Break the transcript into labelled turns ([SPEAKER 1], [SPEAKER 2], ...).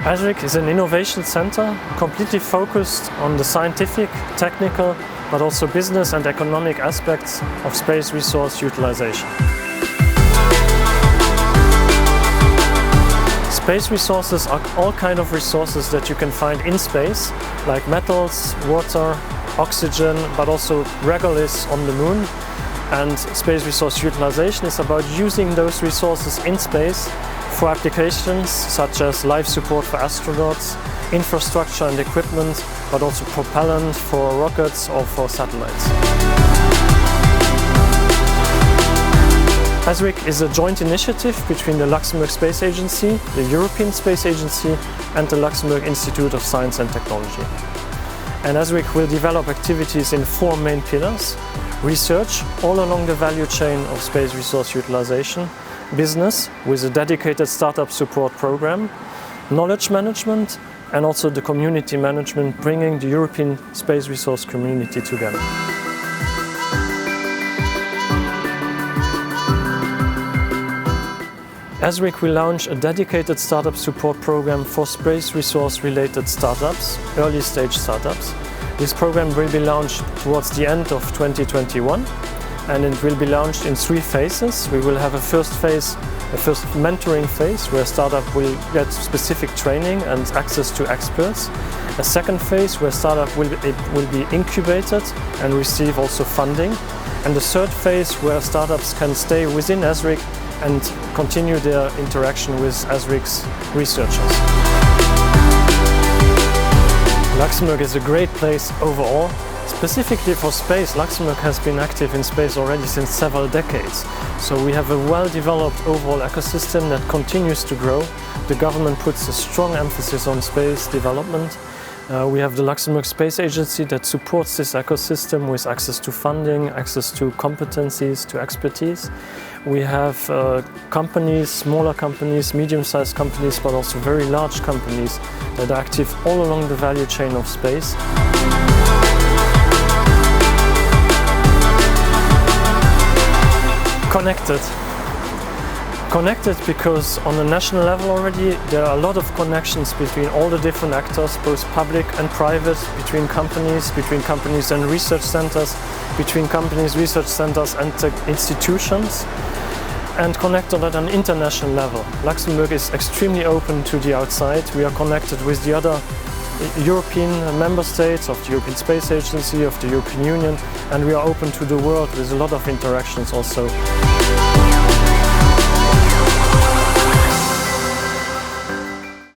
[SPEAKER 1] ESRIC is an innovation center completely focused on the scientific, technical, but also business and economic aspects of space resource utilization. Space resources are all kinds of resources that you can find in space, like metals, water, oxygen, but also regolith on the moon. And space resource utilization is about using those resources in space for applications such as life support for astronauts, infrastructure and equipment, but also propellant for rockets or for satellites. ESRIC is a joint initiative between the Luxembourg Space Agency, the European Space Agency and the Luxembourg Institute of Science and Technology. And ESRIC will develop activities in 4 main pillars: research all along the value chain of space resource utilization, business with a dedicated startup support program, knowledge management and also the community management, bringing the European space resource community together. ESRIC will launch a dedicated startup support program for space resource related startups, early stage startups. This program will be launched towards the end of 2021 and it will be launched in 3 phases. We will have a first phase, a first mentoring phase where startup will get specific training and access to experts. A second phase where startup will be incubated and receive also funding. And the third phase where startups can stay within ESRIC and continue their interaction with ESRIC's researchers. Luxembourg is a great place overall. Specifically for space, Luxembourg has been active in space already since several decades. So we have a well-developed overall ecosystem that continues to grow. The government puts a strong emphasis on space development. We have the Luxembourg Space Agency that supports this ecosystem with access to funding, access to competencies, to expertise. We have companies, smaller companies, medium-sized companies, but also very large companies that are active all along the value chain of space. Connected because on a national level already there are a lot of connections between all the different actors, both public and private, between companies and research centers, between companies, research centers and institutions, and connected at an international level. Luxembourg is extremely open to the outside. We are connected with the other European member states of the European Space Agency, of the European Union, and we are open to the world with a lot of interactions also.